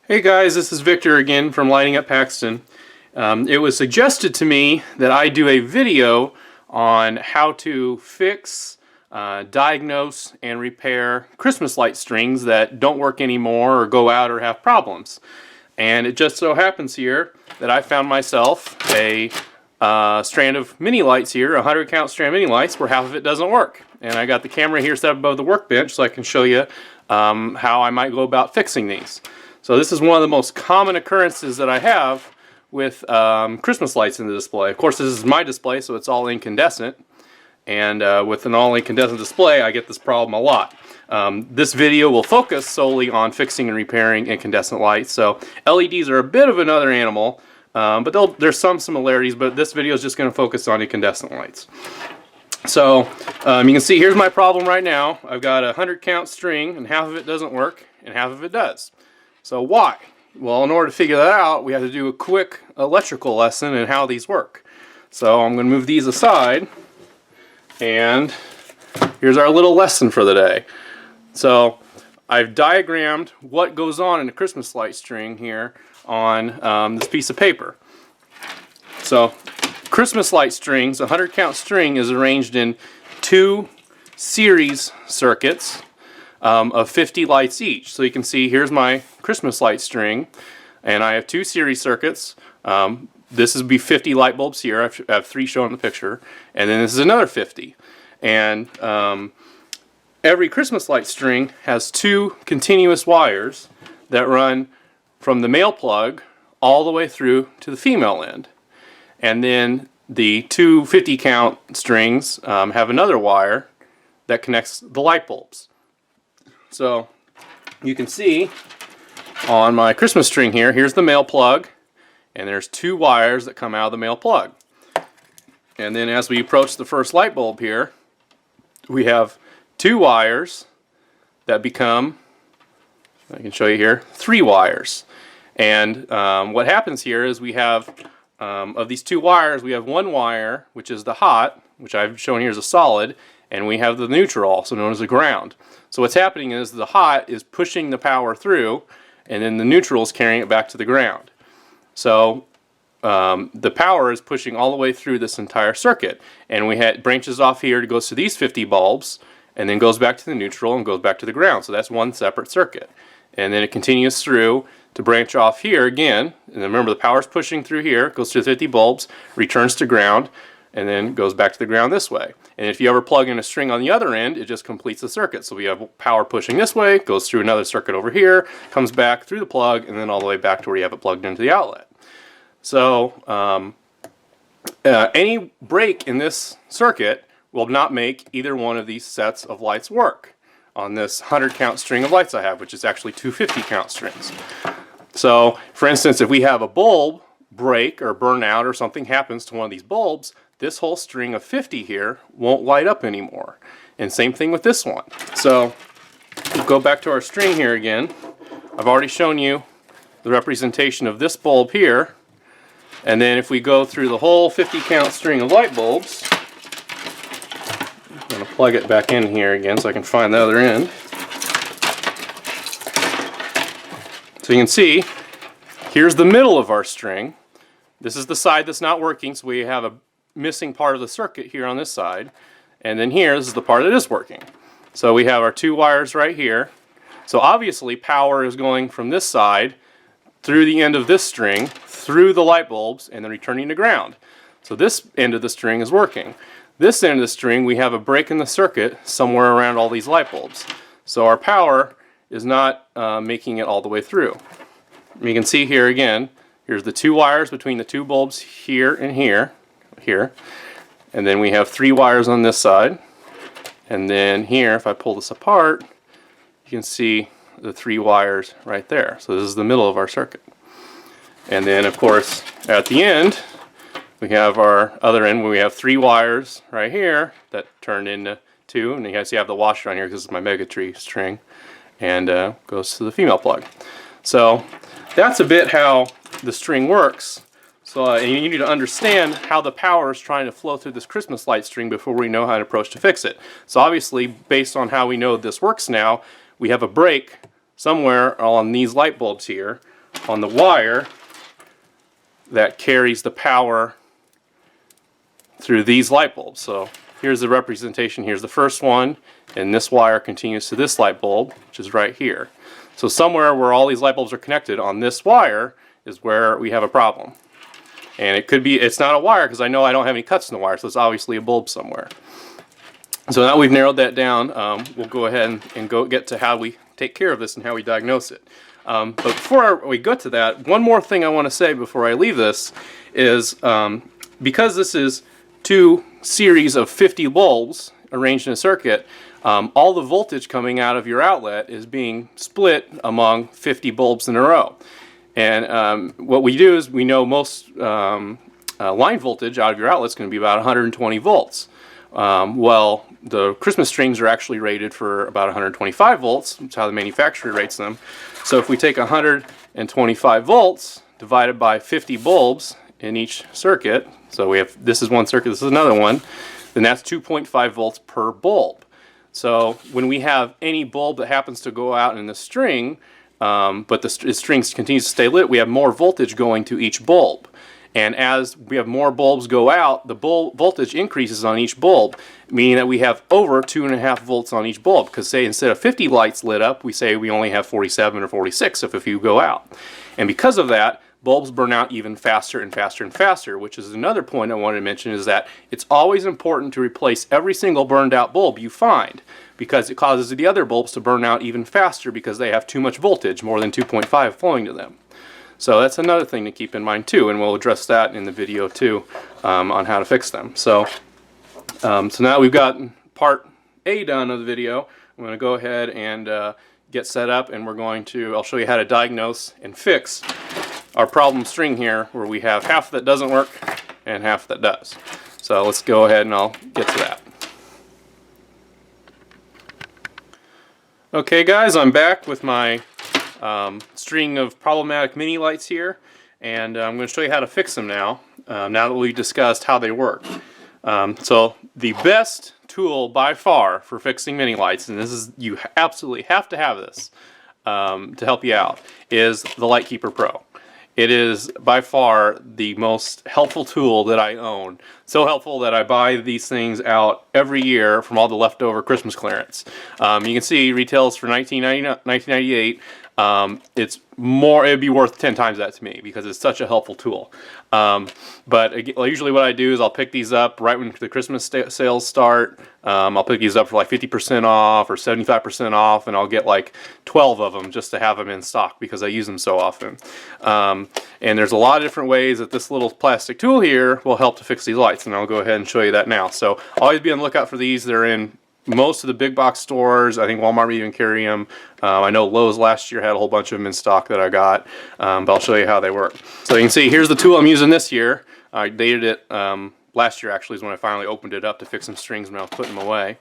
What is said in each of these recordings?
Hey guys, this is Victor again from Lighting Up Paxton. It was suggested to me that I do a video on how to fix, diagnose, and repair Christmas light strings that don't work anymore or go out or have problems. And it just so happens here that I found myself a strand of mini lights here, a 100 count strand mini lights, where half of it doesn't work. And I got the camera here set up above the workbench so I can show you how I might go about fixing these. So this is one of the most common occurrences that I have with Christmas lights in the display. Of course, this is my display, so it's all incandescent. And with an all incandescent display, I get this problem a lot. This video will focus solely on fixing and repairing incandescent lights. So LEDs are a bit of another animal, but there's some similarities, but this video is just going to focus on incandescent lights. So you can see here's my problem right now. I've got a 100 count string, and half of it doesn't work, and half of it does. So why? Well, in order to figure that out, we have to do a quick electrical lesson in how these work. So I'm going to move these aside, and here's our little lesson for the day. So I've diagrammed what goes on in a Christmas light string here on this piece of paper. So Christmas light strings, a 100 count string, is arranged in two series circuits of 50 lights each. So you can see here's my Christmas light string, and I have two series circuits. This would be 50 light bulbs here. I have three shown in the picture, and then this is another 50. And every Christmas light string has two continuous wires that run from the male plug all the way through to the female end. And then the two 50 count strings have another wire that connects the light bulbs. So you can see on my Christmas string here, here's the male plug, and there's two wires that come out of the male plug. And then as we approach the first light bulb here, we have two wires that become, I can show you here, three wires. And what happens here is we have, of these two wires, we have one wire, which is the hot, which I've shown here as a solid, and we have the neutral, also known as the ground. So what's happening is the hot is pushing the power through, and then the neutral is carrying it back to the ground. So the power is pushing all the way through this entire circuit, and we had branches off here. It goes to these 50 bulbs, and then goes back to the neutral and goes back to the ground. So that's one separate circuit, and then it continues through to branch off here again. And remember, the power is pushing through here, goes to the 50 bulbs, returns to ground, and then goes back to the ground this way. And if you ever plug in a string on the other end, it just completes the circuit. So we have power pushing this way, goes through another circuit over here, comes back through the plug, and then all the way back to where you have it plugged into the outlet. So any break in this circuit will not make either one of these sets of lights work on this 100 count string of lights I have, which is actually two 50 count strings. So for instance, if we have a bulb break or burn out or something happens to one of these bulbs, this whole string of 50 here won't light up anymore. And same thing with this one. So we'll go back to our string here again. I've already shown you the representation of this bulb here. And then if we go through the whole 50 count string of light bulbs, I'm going to plug it back in here again so I can find the other end. So you can see, here's the middle of our string. This is the side that's not working, so we have a missing part of the circuit here on this side. And then here, this is the part that is working. So we have our two wires right here. So obviously power is going from this side through the end of this string, through the light bulbs, and then returning to ground. So this end of the string is working. This end of the string, we have a break in the circuit somewhere around all these light bulbs. So our power is not making it all the way through. You can see here again, here's the two wires between the two bulbs here and here. And then we have three wires on this side, and then here, if I pull this apart, you can see the three wires right there. So this is the middle of our circuit. And then of course at the end we have our other end where we have three wires right here that turn into two, and you guys see I have the washer on here because this is my mega tree string, and goes to the female plug. So that's a bit how the string works. So and you need to understand how the power is trying to flow through this Christmas light string before we know how to approach to fix it. So obviously, based on how we know this works now, we have a break somewhere on these light bulbs here on the wire that carries the power through these light bulbs. So here's the representation. Here's the first one, and this wire continues to this light bulb, which is right here. So somewhere where all these light bulbs are connected on this wire is where we have a problem. And it could be, it's not a wire because I know I don't have any cuts in the wire, so it's obviously a bulb somewhere. So now we've narrowed that down, we'll go ahead and go get to how we take care of this and how we diagnose it. But before we go to that, one more thing I want to say before I leave this is because this is two series of 50 bulbs arranged in a circuit, all the voltage coming out of your outlet is being split among 50 bulbs in a row. And what we do is we know most line voltage out of your outlet is going to be about 120 volts. Well, the Christmas strings are actually rated for about 125 volts. That's how the manufacturer rates them. So if we take 125 volts divided by 50 bulbs in each circuit, so we have, this is one circuit, this is another one, then that's 2.5 volts per bulb. So when we have any bulb that happens to go out in the string, but the string continues to stay lit, we have more voltage going to each bulb. And as we have more bulbs go out, the voltage increases on each bulb, meaning that we have over 2.5 volts on each bulb. Because say instead of 50 lights lit up, we say we only have 47 or 46 if a few go out. And because of that, bulbs burn out even faster and faster and faster, which is another point I wanted to mention, is that it's always important to replace every single burned out bulb you find, because it causes the other bulbs to burn out even faster because they have too much voltage, more than 2.5 flowing to them. So that's another thing to keep in mind too, and we'll address that in the video too on how to fix them. So, so now we've got part A done of the video. I'm going to go ahead and get set up, and I'll show you how to diagnose and fix our problem string here, where we have half that doesn't work and half that does. So let's go ahead and I'll get to that. Okay guys, I'm back with my string of problematic mini lights here, and I'm going to show you how to fix them now, now that we've discussed how they work. So the best tool by far for fixing mini lights, and this is, you absolutely have to have this to help you out, is the Lightkeeper Pro. It is by far the most helpful tool that I own. So helpful that I buy these things out every year from all the leftover Christmas clearance. You can see retails for $19.98. It'd be worth 10 times that to me because it's such a helpful tool. But usually what I do is I'll pick these up right when the Christmas sales start. I'll pick these up for like 50% off or 75% off, and I'll get like 12 of them just to have them in stock because I use them so often. And there's a lot of different ways that this little plastic tool here will help to fix these lights, and I'll go ahead and show you that now. So always be on the lookout for these. They're in most of the big box stores. I think Walmart even carry them. I know Lowe's last year had a whole bunch of them in stock that I got, but I'll show you how they work. So you can see here's the tool I'm using this year. I dated it last year actually is when I finally opened it up to fix some strings when I was putting them away.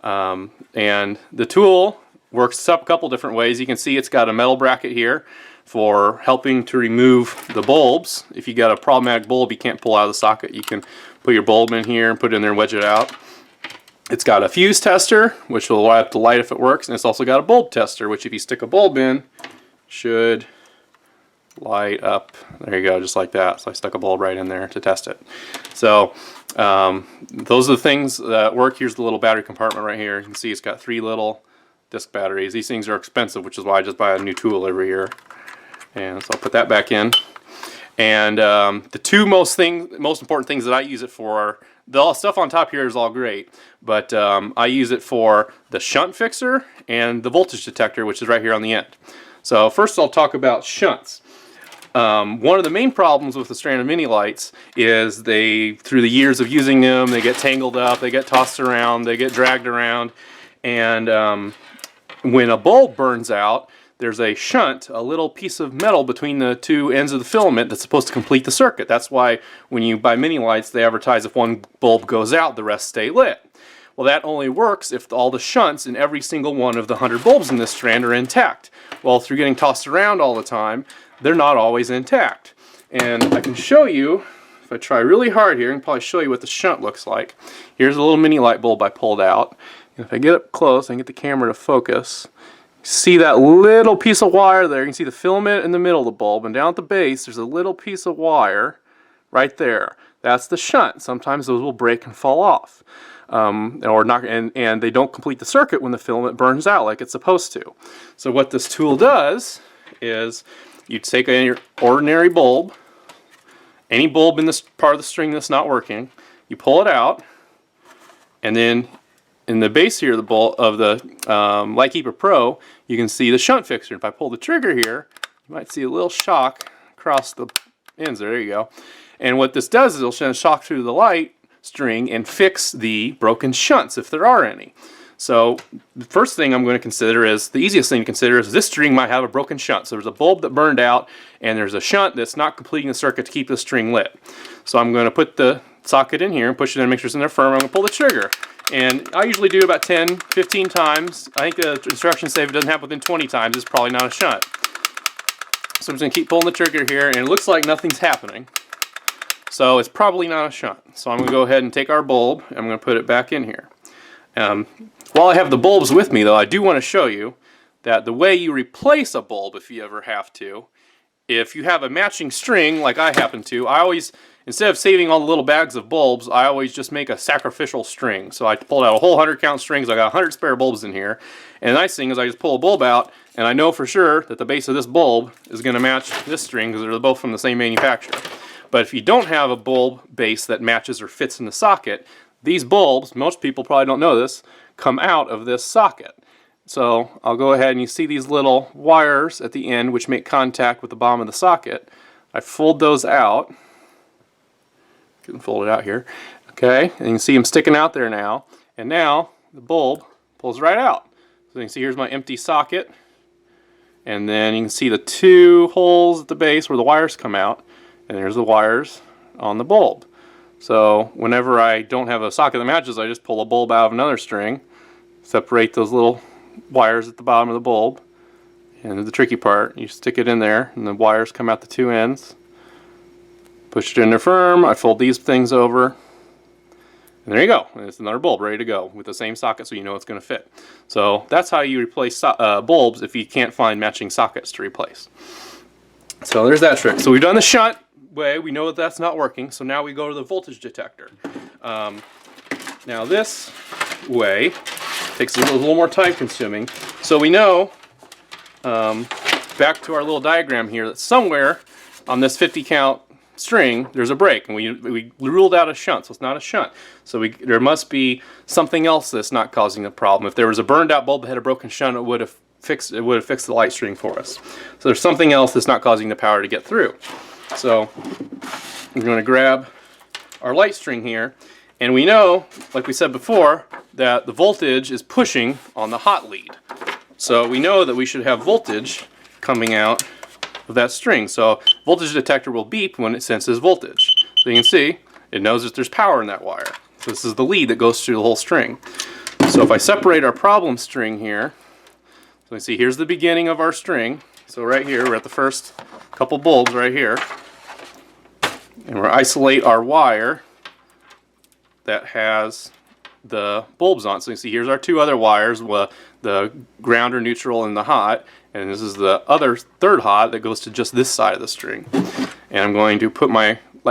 And the tool works up a couple different ways. You can see it's got a metal bracket here for helping to remove the bulbs. If you got a problematic bulb you can't pull out of the socket, you can put your bulb in here and put it in there and wedge it out. It's got a fuse tester, which will light up the light if it works, and it's also got a bulb tester, which if you stick a bulb in, should light up. There you go, just like that. So I stuck a bulb right in there to test it. So those are the things that work. Here's the little battery compartment right here. You can see it's got 3 little disc batteries. These things are expensive, which is why I just buy a new tool every year. And so I'll put that back in. And the two most important things that I use it for, the stuff on top here is all great, but I use it for the shunt fixer and the voltage detector, which is right here on the end. So first I'll talk about shunts. One of the main problems with the strand of mini lights is through the years of using them, they get tangled up, they get tossed around, they get dragged around, and when a bulb burns out, there's a shunt, a little piece of metal between the two ends of the filament that's supposed to complete the circuit. That's why when you buy mini lights, they advertise if one bulb goes out, the rest stay lit. Well, that only works if all the shunts in every single one of the 100 bulbs in this strand are intact. Well, through getting tossed around all the time, they're not always intact. And I can show you, if I try really hard here, I can probably show you what the shunt looks like. Here's a little mini light bulb I pulled out. And if I get up close, I can get the camera to focus. See that little piece of wire there? You can see the filament in the middle of the bulb, and down at the base there's a little piece of wire right there. That's the shunt. Sometimes those will break and fall off, or not, and they don't complete the circuit when the filament burns out like it's supposed to. So what this tool does is you take your ordinary bulb, any bulb in this part of the string that's not working, you pull it out, and then in the base here of the bulb of the Lightkeeper Pro, you can see the shunt fixture. If I pull the trigger here, you might see a little shock across the ends. There you go. And what this does is it'll send a shock through the light string and fix the broken shunts if there are any. So the first thing I'm going to consider is, the easiest thing to consider is this string might have a broken shunt. So there's a bulb that burned out and there's a shunt that's not completing the circuit to keep the string lit. So I'm going to put the socket in here and push it in, make sure it's in there firm. I'm going to pull the trigger. And I usually do about 10, 15 times. I think the instructions say if it doesn't happen within 20 times, it's probably not a shunt. So I'm just going to keep pulling the trigger here, and it looks like nothing's happening. So it's probably not a shunt. So I'm going to go ahead and take our bulb, and I'm going to put it back in here. While I have the bulbs with me, though, I do want to show you that the way you replace a bulb, if you ever have to, if you have a matching string, like I happen to, I always, instead of saving all the little bags of bulbs, I always just make a sacrificial string. So I pulled out a whole 100 count string, so I got 100 spare bulbs in here. And the nice thing is I just pull a bulb out, and I know for sure that the base of this bulb is going to match this string because they're both from the same manufacturer. But if you don't have a bulb base that matches or fits in the socket, these bulbs, most people probably don't know this, come out of this socket. So I'll go ahead and you see these little wires at the end which make contact with the bottom of the socket. I fold those out. Can fold it out here. Okay, and you can see them sticking out there now. And now the bulb pulls right out. So you can see here's my empty socket. And then you can see the two holes at the base where the wires come out. And there's the wires on the bulb. So whenever I don't have a socket that matches, I just pull a bulb out of another string, separate those little wires at the bottom of the bulb, and the tricky part, you stick it in there and the wires come out the two ends. Push it in there firm, I fold these things over, and there you go. And it's another bulb ready to go with the same socket, so you know it's going to fit. So that's how you replace bulbs if you can't find matching sockets to replace. So there's that trick. So we've done the shunt way, we know that that's not working, so now we go to the voltage detector. Now this way takes a little more time consuming. So we know, back to our little diagram here, that somewhere on this 50 count string there's a break, and we ruled out a shunt, so it's not a shunt. So there must be something else that's not causing the problem. If there was a burned out bulb that had a broken shunt, it would have fixed the light string for us. So there's something else that's not causing the power to get through. So we're going to grab our light string here, and we know, like we said before, that the voltage is pushing on the hot lead. So we know that we should have voltage coming out of that string. So voltage detector will beep when it senses voltage. So you can see it knows that there's power in that wire. So this is the lead that goes through the whole string. So if I separate our problem string here, so you see here's the beginning of our string. So right here we're at the first couple bulbs right here, and we'll isolate our wire that has the bulbs on. So you see here's our two other wires, the ground or neutral and the hot, and this is the other third hot that goes to just this side of the string. And I'm going to put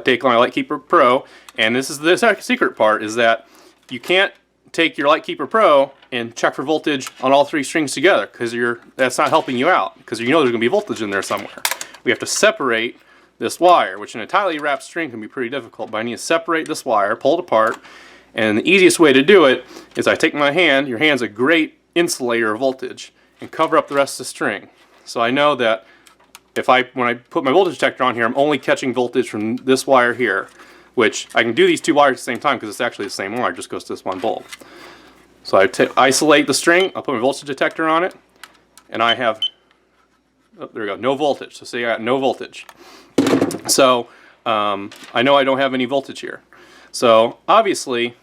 take my Lightkeeper Pro, and this is the secret part, is that you can't take your Lightkeeper Pro and check for voltage on all three strings together, because that's not helping you out, because you know there's going to be voltage in there somewhere. We have to separate this wire, which in a tightly wrapped string can be pretty difficult, but I need to separate this wire, pull it apart, and the easiest way to do it is I take my hand, your hand's a great insulator of voltage, and cover up the rest of the string. So I know that when I put my voltage detector on here, I'm only catching voltage from this wire here, which I can do these two wires at the same time because it's actually the same wire, it just goes to this one bulb. So I isolate the string, I'll put my voltage detector on it, and I have, oh, there we go, no voltage. So see, I got no voltage. So I know I don't have any voltage here. So obviously,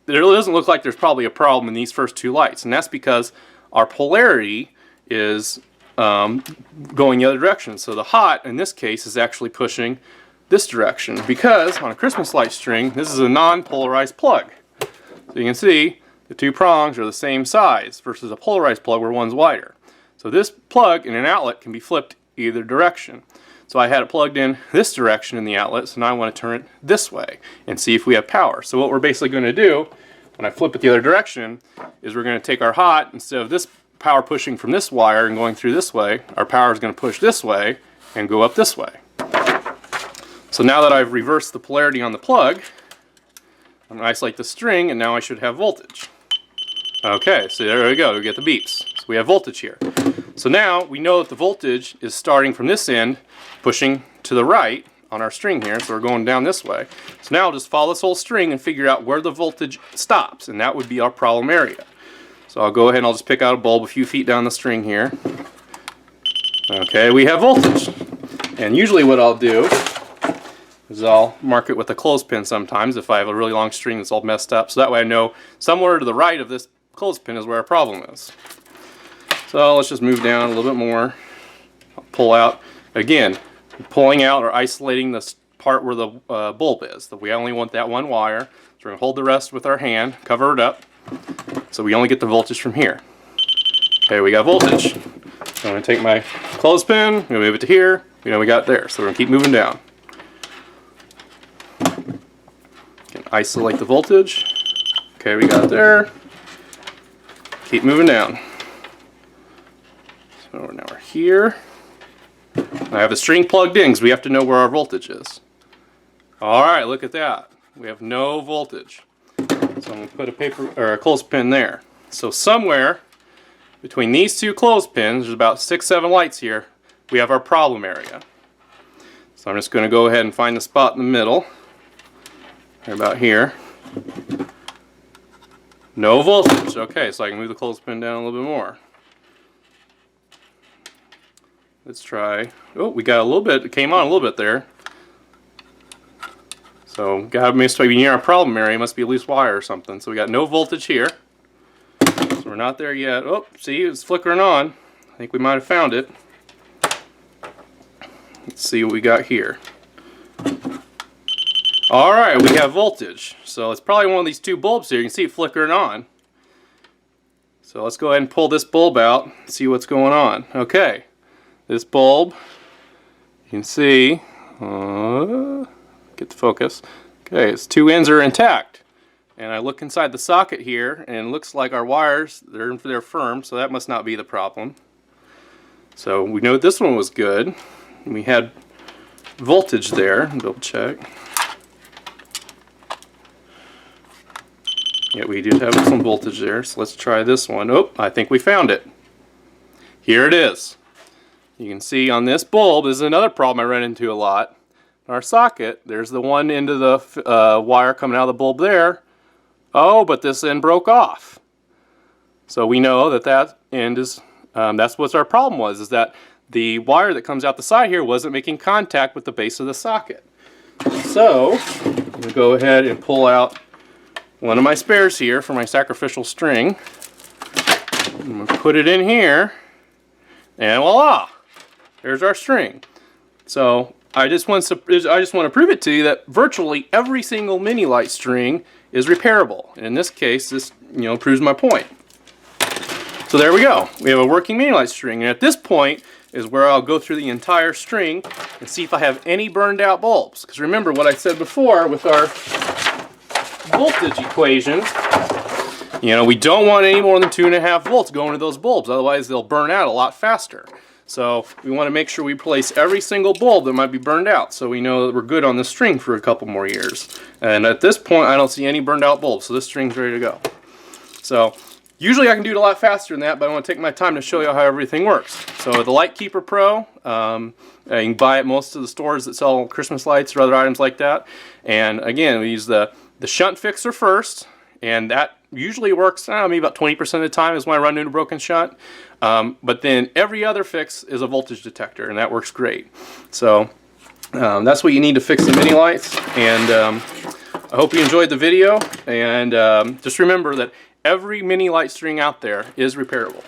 it really doesn't look like there's probably a problem in these first two lights, and that's because our polarity is going the other direction. So the hot, in this case, is actually pushing this direction, because on a Christmas light string, this is a non-polarized plug. So you can see the two prongs are the same size versus a polarized plug where one's wider. So this plug in an outlet can be flipped either direction. So I had it plugged in this direction in the outlet, so now I want to turn it this way and see if we have power. So what we're basically going to do when I flip it the other direction is we're going to take our hot, instead of this power pushing from this wire and going through this way, our power is going to push this way and go up this way. So now that I've reversed the polarity on the plug, I'm going to isolate the string, and now I should have voltage. Okay, so there we go, we get the beeps. So we have voltage here. So now we know that the voltage is starting from this end, pushing to the right on our string here, so we're going down this way. So now I'll just follow this whole string and figure out where the voltage stops, and that would be our problem area. So I'll go ahead and I'll just pick out a bulb a few feet down the string here. Okay, we have voltage. And usually what I'll do is I'll mark it with a clothespin sometimes if I have a really long string that's all messed up, so that way I know somewhere to the right of this clothespin is where our problem is. So let's just move down a little bit more. I'll pull out. Again, pulling out or isolating this part where the bulb is. We only want that one wire. So we're going to hold the rest with our hand, cover it up, so we only get the voltage from here. Okay, we got voltage. So I'm going to take my clothespin, I'm going to move it to here. You know, we got it there. So we're going to keep moving down. Can isolate the voltage. Okay, we got it there. Keep moving down. So now we're here. I have the string plugged in because we have to know where our voltage is. Alright, look at that. We have no voltage. So I'm going to put a paper or a clothespin there. So somewhere between these two clothespins, there's about 6-7 lights here, we have our problem area. So I'm just going to go ahead and find the spot in the middle. Right about here. No voltage. Okay, so I can move the clothespin down a little bit more. Let's try. Oh, we got a little bit. It came on a little bit there. So, got to be near our problem area. It must be a loose wire or something. So we got no voltage here. So we're not there yet. Oh, see, it's flickering on. I think we might have found it. Let's see what we got here. Alright, we have voltage. So it's probably one of these two bulbs here. You can see it flickering on. So let's go ahead and pull this bulb out and see what's going on. Okay, this bulb, you can see, get the focus. Okay, its two ends are intact. And I look inside the socket here, and it looks like our wires, they're firm, so that must not be the problem. So we know this one was good. We had voltage there. Double check. Yeah, we did have some voltage there, so let's try this one. Oh, I think we found it. Here it is. You can see on this bulb, this is another problem I run into a lot. In our socket, there's the one end of the wire coming out of the bulb there. Oh, but this end broke off. So we know that that end is, that's what our problem was, is that the wire that comes out the side here wasn't making contact with the base of the socket. So, I'm going to go ahead and pull out one of my spares here for my sacrificial string. I'm going to put it in here, and voila! There's our string. So I just want to prove it to you that virtually every single mini light string is repairable. And in this case, this proves my point. So there we go. We have a working mini light string, and at this point is where I'll go through the entire string and see if I have any burned out bulbs. Because remember what I said before with our voltage equation, we don't want any more than 2.5 volts going to those bulbs, otherwise they'll burn out a lot faster. So we want to make sure we replace every single bulb that might be burned out, so we know that we're good on the string for a couple more years. And at this point I don't see any burned out bulbs, so this string's ready to go. So usually I can do it a lot faster than that, but I want to take my time to show you how everything works. So the Light Keeper Pro, you can buy it at most of the stores that sell Christmas lights or other items like that. And again, we use the shunt fixer first, and that usually works maybe about 20% of the time is when I run into a broken shunt. But then every other fix is a voltage detector, and that works great. So that's what you need to fix the mini lights. And I hope you enjoyed the video, and just remember that every mini light string out there is repairable.